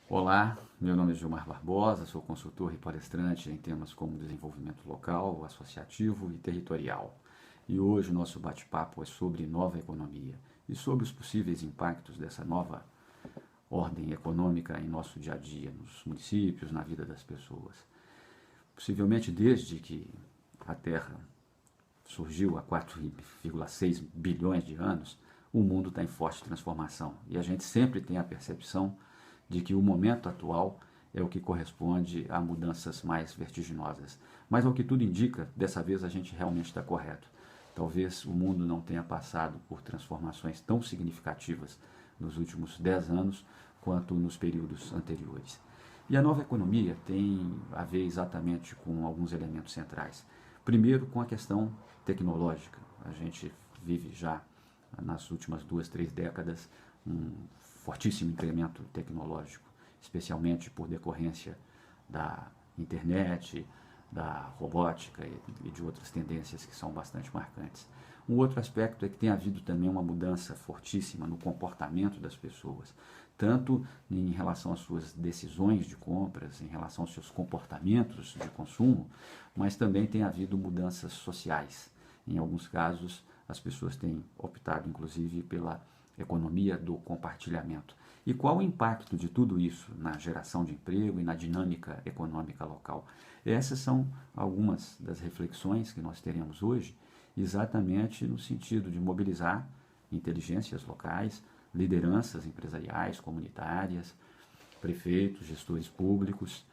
Olá, meu nome é Gilmar Barbosa, sou consultor e palestrante em temas como desenvolvimento local, associativo e territorial. E hoje o nosso bate-papo é sobre nova economia e sobre os possíveis impactos dessa nova ordem econômica em nosso dia a dia, nos municípios, na vida das pessoas. Possivelmente desde que a Terra surgiu há 4,6 bilhões de anos, o mundo está em forte transformação. E a gente sempre tem a percepção de que o momento atual é o que corresponde a mudanças mais vertiginosas. Mas ao que tudo indica, dessa vez a gente realmente está correto. Talvez o mundo não tenha passado por transformações tão significativas nos últimos 10 anos quanto nos períodos anteriores. E a nova economia tem a ver exatamente com alguns elementos centrais. Primeiro, com a questão tecnológica. A gente vive já nas últimas 2, 3 décadas um fortíssimo incremento tecnológico, especialmente por decorrência da internet, da robótica e de outras tendências que são bastante marcantes. Um outro aspecto é que tem havido também uma mudança fortíssima no comportamento das pessoas, tanto em relação às suas decisões de compras, em relação aos seus comportamentos de consumo, mas também tem havido mudanças sociais. Em alguns casos, as pessoas têm optado, inclusive, pela economia do compartilhamento. E qual o impacto de tudo isso na geração de emprego e na dinâmica econômica local? Essas são algumas das reflexões que nós teremos hoje, exatamente no sentido de mobilizar inteligências locais, lideranças empresariais, comunitárias, prefeitos, gestores públicos,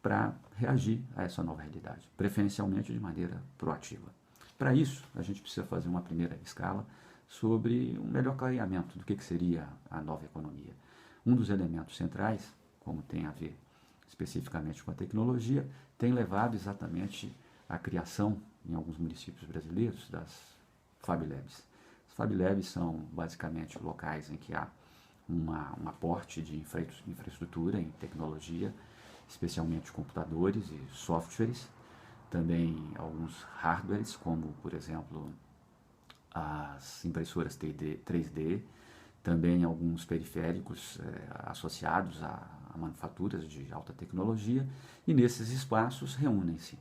para reagir a essa nova realidade, preferencialmente de maneira proativa. Para isso, a gente precisa fazer uma primeira escala sobre um melhor clareamento do que seria a nova economia. Um dos elementos centrais, como tem a ver especificamente com a tecnologia, tem levado exatamente à criação, em alguns municípios brasileiros, das Fab Labs. As Fab Labs são basicamente locais em que há um aporte de infraestrutura em tecnologia, especialmente computadores e softwares, também alguns hardwares, como por exemplo as impressoras 3D, também alguns periféricos associados a manufaturas de alta tecnologia, e nesses espaços reúnem-se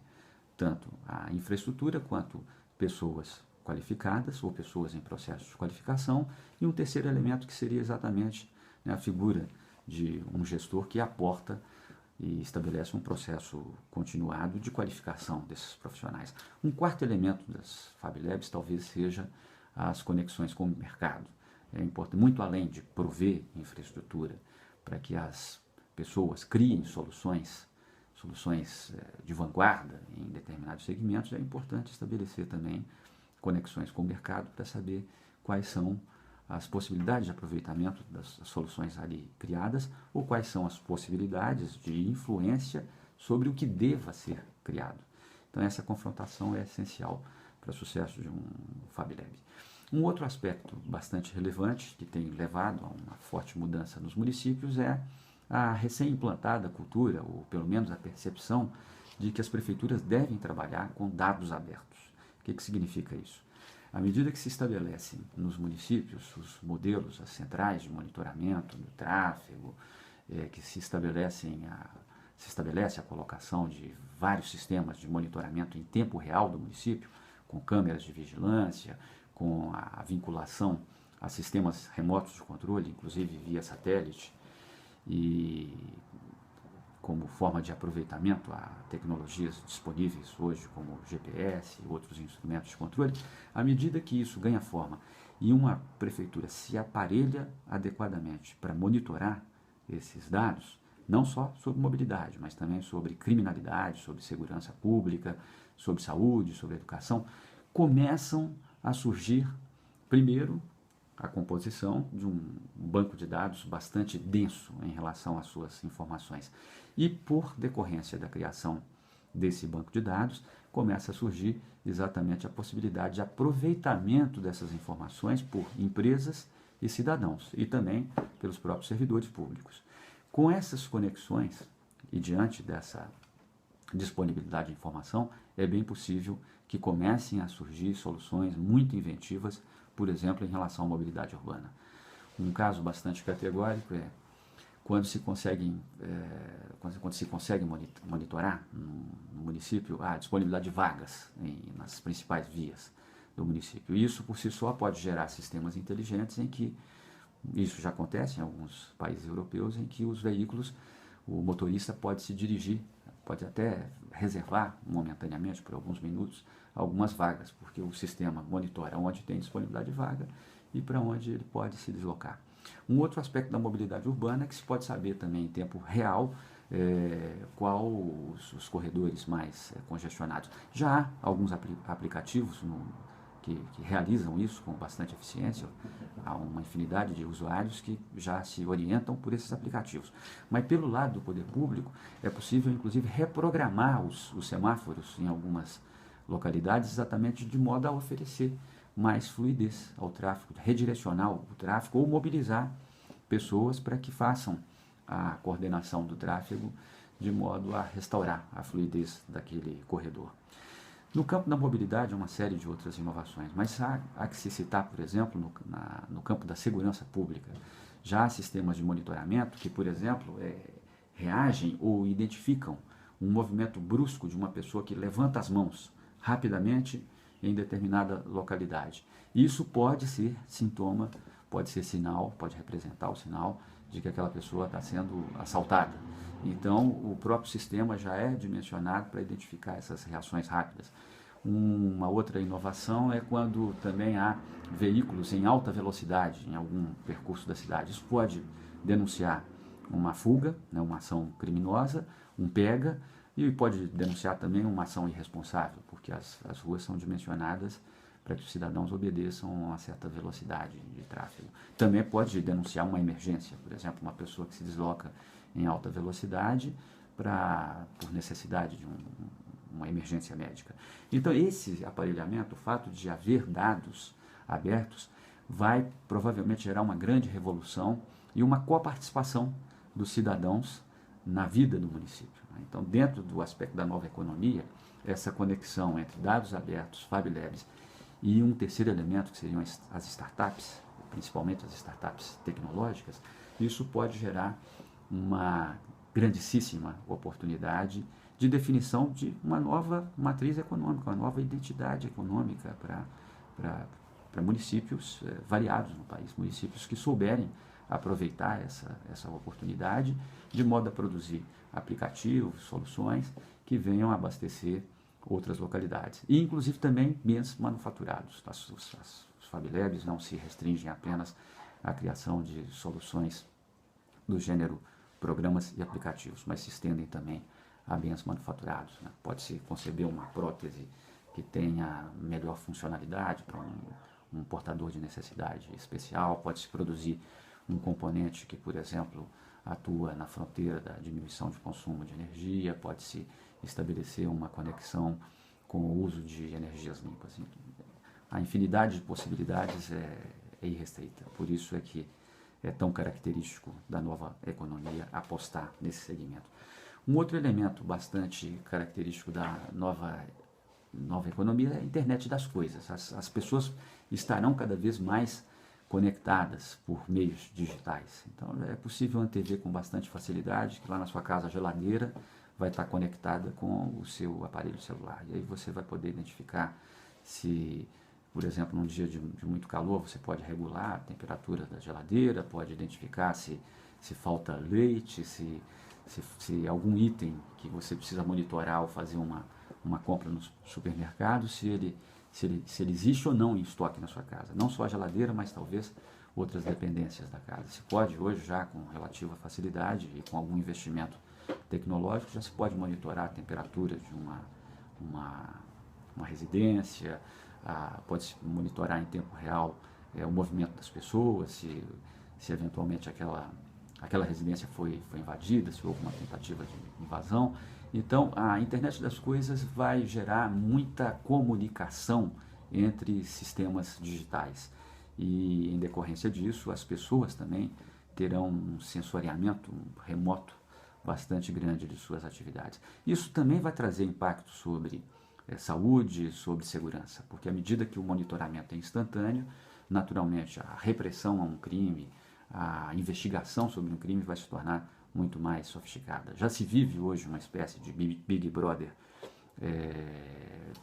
tanto a infraestrutura quanto pessoas qualificadas ou pessoas em processo de qualificação, e um terceiro elemento que seria exatamente, né, a figura de um gestor que aporta e estabelece um processo continuado de qualificação desses profissionais. Um quarto elemento das Fab Labs talvez seja as conexões com o mercado. É importante, muito além de prover infraestrutura para que as pessoas criem soluções de vanguarda em determinados segmentos, é importante estabelecer também conexões com o mercado para saber quais são as possibilidades de aproveitamento das soluções ali criadas ou quais são as possibilidades de influência sobre o que deva ser criado. Então essa confrontação é essencial para o sucesso de um Fab Lab. Um outro aspecto bastante relevante que tem levado a uma forte mudança nos municípios é a recém-implantada cultura, ou pelo menos a percepção, de que as prefeituras devem trabalhar com dados abertos. O que significa isso? À medida que se estabelecem nos municípios os modelos, as centrais de monitoramento do tráfego, que se estabelece a colocação de vários sistemas de monitoramento em tempo real do município, com câmeras de vigilância, com a vinculação a sistemas remotos de controle, inclusive via satélite, e como forma de aproveitamento a tecnologias disponíveis hoje, como GPS e outros instrumentos de controle, à medida que isso ganha forma e uma prefeitura se aparelha adequadamente para monitorar esses dados, não só sobre mobilidade, mas também sobre criminalidade, sobre segurança pública, sobre saúde, sobre educação, começam a surgir, primeiro, a composição de um banco de dados bastante denso em relação às suas informações. E por decorrência da criação desse banco de dados, começa a surgir exatamente a possibilidade de aproveitamento dessas informações por empresas e cidadãos, e também pelos próprios servidores públicos. Com essas conexões e diante dessa disponibilidade de informação, é bem possível que comecem a surgir soluções muito inventivas, por exemplo, em relação à mobilidade urbana. Um caso bastante categórico é quando se consegue, quando se consegue monitorar no município a disponibilidade de vagas nas principais vias do município. Isso por si só pode gerar sistemas inteligentes em que, isso já acontece em alguns países europeus, em que os veículos, o motorista pode se dirigir, pode até reservar momentaneamente por alguns minutos algumas vagas, porque o sistema monitora onde tem disponibilidade de vaga e para onde ele pode se deslocar. Um outro aspecto da mobilidade urbana é que se pode saber também em tempo real qual os corredores mais congestionados. Já há alguns aplicativos que realizam isso com bastante eficiência. Há uma infinidade de usuários que já se orientam por esses aplicativos. Mas pelo lado do poder público, é possível inclusive reprogramar os semáforos em algumas localidades exatamente de modo a oferecer mais fluidez ao tráfego, redirecionar o tráfego ou mobilizar pessoas para que façam a coordenação do tráfego de modo a restaurar a fluidez daquele corredor. No campo da mobilidade, há uma série de outras inovações, mas há que se citar, por exemplo, no campo da segurança pública. Já há sistemas de monitoramento que, por exemplo, reagem ou identificam um movimento brusco de uma pessoa que levanta as mãos rapidamente em determinada localidade. Isso pode ser sintoma, pode ser sinal, pode representar o sinal de que aquela pessoa está sendo assaltada. Então, o próprio sistema já é dimensionado para identificar essas reações rápidas. Uma outra inovação é quando também há veículos em alta velocidade em algum percurso da cidade. Isso pode denunciar uma fuga, né, uma ação criminosa, um pega, e pode denunciar também uma ação irresponsável, porque as ruas são dimensionadas para que os cidadãos obedeçam a uma certa velocidade de tráfego. Também pode denunciar uma emergência, por exemplo, uma pessoa que se desloca em alta velocidade por necessidade de uma emergência médica. Então, esse aparelhamento, o fato de haver dados abertos, vai provavelmente gerar uma grande revolução e uma coparticipação dos cidadãos na vida do município. Então, dentro do aspecto da nova economia, essa conexão entre dados abertos, Fab Labs, e um terceiro elemento, que seriam as startups, principalmente as startups tecnológicas, isso pode gerar uma grandíssima oportunidade de definição de uma nova matriz econômica, uma nova identidade econômica para municípios variados no país, municípios que souberem aproveitar essa oportunidade de modo a produzir aplicativos, soluções que venham a abastecer outras localidades. E, inclusive, também bens manufaturados. Os Fab Labs não se restringem apenas à criação de soluções do gênero programas e aplicativos, mas se estendem também a bens manufaturados. Né? Pode-se conceber uma prótese que tenha melhor funcionalidade para um portador de necessidade especial, pode-se produzir um componente que, por exemplo, atua na fronteira da diminuição de consumo de energia, pode-se estabelecer uma conexão com o uso de energias limpas. A infinidade de possibilidades é irrestrita, por isso é que é tão característico da nova economia apostar nesse segmento. Um outro elemento bastante característico da nova economia é a internet das coisas. As pessoas estarão cada vez mais conectadas por meios digitais. Então é possível antever com bastante facilidade que lá na sua casa a geladeira vai estar conectada com o seu aparelho celular. E aí você vai poder identificar se, por exemplo, num dia de muito calor, você pode regular a temperatura da geladeira, pode identificar se falta leite, se algum item que você precisa monitorar ao fazer uma compra no supermercado, se ele existe ou não em estoque na sua casa. Não só a geladeira, mas talvez outras dependências da casa. Se pode hoje já com relativa facilidade e com algum investimento tecnológico, já se pode monitorar a temperatura de uma residência, pode-se monitorar em tempo real o movimento das pessoas, se eventualmente aquela residência foi invadida, se houve uma tentativa de invasão. Então, a internet das coisas vai gerar muita comunicação entre sistemas digitais. E, em decorrência disso, as pessoas também terão um sensoriamento remoto bastante grande de suas atividades. Isso também vai trazer impacto sobre saúde, sobre segurança, porque à medida que o monitoramento é instantâneo, naturalmente a repressão a um crime, a investigação sobre um crime vai se tornar muito mais sofisticada. Já se vive hoje uma espécie de Big Brother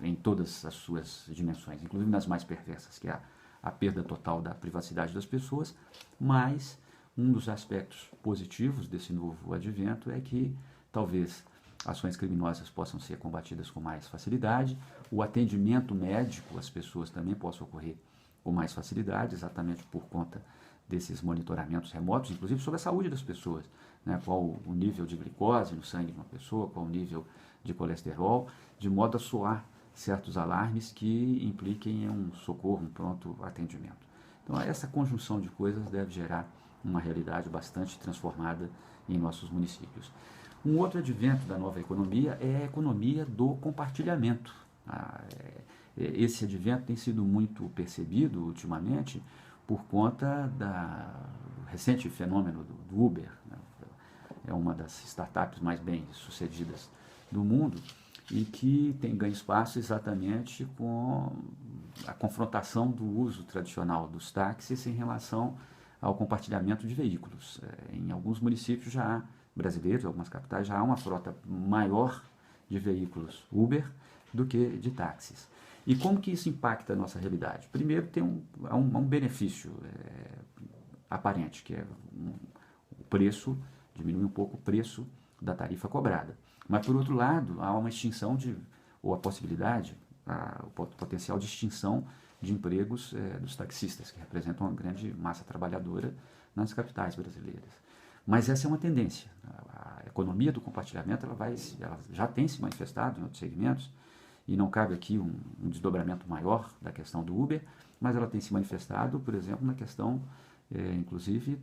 em todas as suas dimensões, inclusive nas mais perversas, que é a perda total da privacidade das pessoas, mas um dos aspectos positivos desse novo advento é que talvez ações criminosas possam ser combatidas com mais facilidade, o atendimento médico às pessoas também possa ocorrer com mais facilidade, exatamente por conta desses monitoramentos remotos, inclusive sobre a saúde das pessoas, né? Qual o nível de glicose no sangue de uma pessoa, qual o nível de colesterol, de modo a soar certos alarmes que impliquem em um socorro, um pronto atendimento. Então, essa conjunção de coisas deve gerar uma realidade bastante transformada em nossos municípios. Um outro advento da nova economia é a economia do compartilhamento. Esse advento tem sido muito percebido ultimamente por conta do recente fenômeno do Uber, né? É uma das startups mais bem sucedidas do mundo e que tem ganho espaço exatamente com a confrontação do uso tradicional dos táxis em relação ao compartilhamento de veículos. Em alguns municípios brasileiros, algumas capitais, já há uma frota maior de veículos Uber do que de táxis. E como que isso impacta a nossa realidade? Primeiro, tem um benefício aparente, que é o preço, diminui um pouco o preço da tarifa cobrada. Mas, por outro lado, há uma extinção ou a possibilidade, o potencial de extinção de empregos dos taxistas, que representam uma grande massa trabalhadora nas capitais brasileiras. Mas essa é uma tendência. A economia do compartilhamento ela já tem se manifestado em outros segmentos, e não cabe aqui um desdobramento maior da questão do Uber, mas ela tem se manifestado, por exemplo, na questão, inclusive,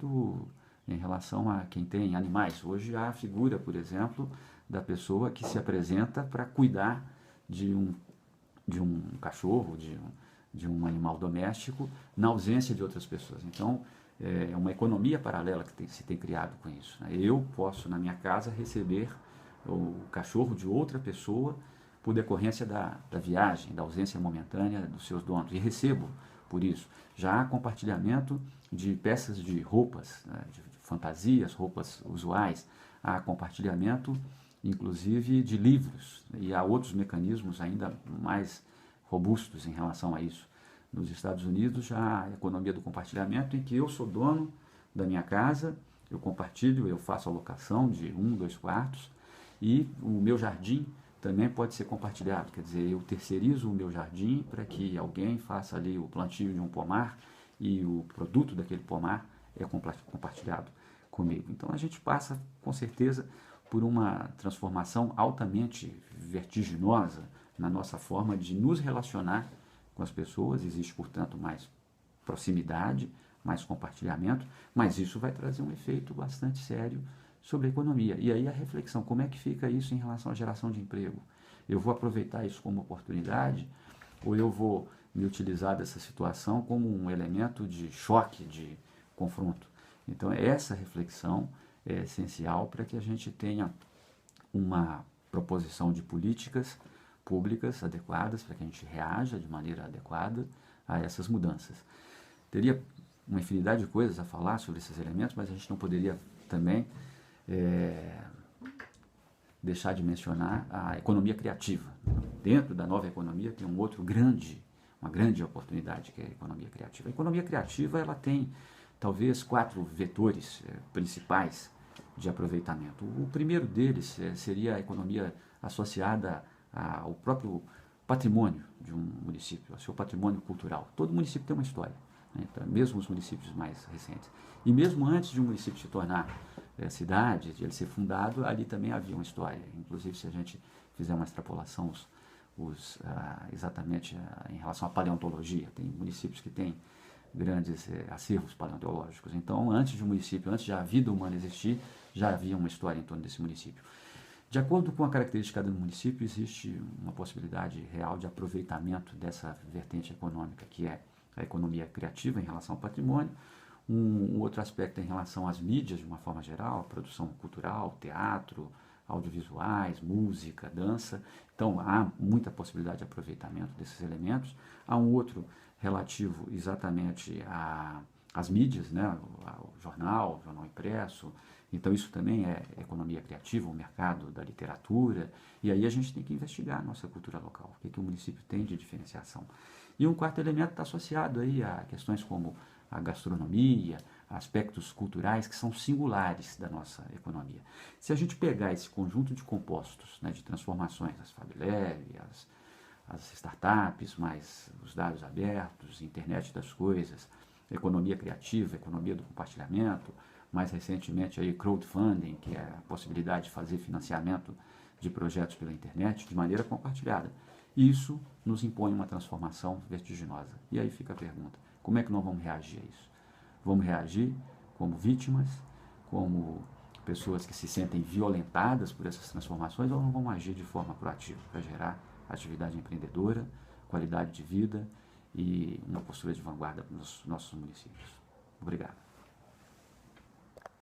em relação a quem tem animais. Hoje há a figura, por exemplo, da pessoa que se apresenta para cuidar de um cachorro, de um animal doméstico, na ausência de outras pessoas. Então, é uma economia paralela que se tem criado com isso, né? Eu posso, na minha casa, receber o cachorro de outra pessoa por decorrência da viagem, da ausência momentânea dos seus donos, e recebo por isso. Já há compartilhamento de peças de roupas, né, de fantasias, roupas usuais, há compartilhamento, inclusive, de livros, e há outros mecanismos ainda mais robustos em relação a isso. Nos Estados Unidos já há a economia do compartilhamento, em que eu sou dono da minha casa, eu compartilho, eu faço alocação de 1, 2 quartos, e o meu jardim também pode ser compartilhado, quer dizer, eu terceirizo o meu jardim para que alguém faça ali o plantio de um pomar e o produto daquele pomar é compartilhado comigo. Então a gente passa, com certeza, por uma transformação altamente vertiginosa na nossa forma de nos relacionar com as pessoas. Existe, portanto, mais proximidade, mais compartilhamento, mas isso vai trazer um efeito bastante sério sobre a economia. E aí a reflexão, como é que fica isso em relação à geração de emprego? Eu vou aproveitar isso como oportunidade ou eu vou me utilizar dessa situação como um elemento de choque, de confronto? Então essa reflexão é essencial para que a gente tenha uma proposição de políticas públicas adequadas, para que a gente reaja de maneira adequada a essas mudanças. Teria uma infinidade de coisas a falar sobre esses elementos, mas a gente não poderia também deixar de mencionar a economia criativa. Dentro da nova economia tem uma grande oportunidade, que é a economia criativa. A economia criativa ela tem talvez 4 vetores principais de aproveitamento. O primeiro deles seria a economia associada ao próprio patrimônio de um município, ao seu patrimônio cultural. Todo município tem uma história, né? Então, mesmo os municípios mais recentes. E mesmo antes de um município se tornar cidade, de ele ser fundado, ali também havia uma história. Inclusive, se a gente fizer uma extrapolação exatamente em relação à paleontologia, tem municípios que têm grandes acervos paleontológicos. Então, antes de um município, antes de a vida humana existir, já havia uma história em torno desse município. De acordo com a característica do município, existe uma possibilidade real de aproveitamento dessa vertente econômica, que é a economia criativa em relação ao patrimônio. Um outro aspecto em relação às mídias, de uma forma geral, produção cultural, teatro, audiovisuais, música, dança. Então, há muita possibilidade de aproveitamento desses elementos. Há um outro relativo exatamente as mídias, né? O jornal impresso. Então isso também é economia criativa, o mercado da literatura, e aí a gente tem que investigar a nossa cultura local, o que o município tem de diferenciação. E um quarto elemento está associado aí a questões como a gastronomia, aspectos culturais que são singulares da nossa economia. Se a gente pegar esse conjunto de compostos, né, de transformações, as Fab Lab, as startups, mais os dados abertos, internet das coisas, economia criativa, economia do compartilhamento, mais recentemente aí crowdfunding, que é a possibilidade de fazer financiamento de projetos pela internet de maneira compartilhada. Isso nos impõe uma transformação vertiginosa. E aí fica a pergunta, como é que nós vamos reagir a isso? Vamos reagir como vítimas, como pessoas que se sentem violentadas por essas transformações, ou não vamos agir de forma proativa para gerar atividade empreendedora, qualidade de vida e uma postura de vanguarda nos nossos municípios? Obrigado.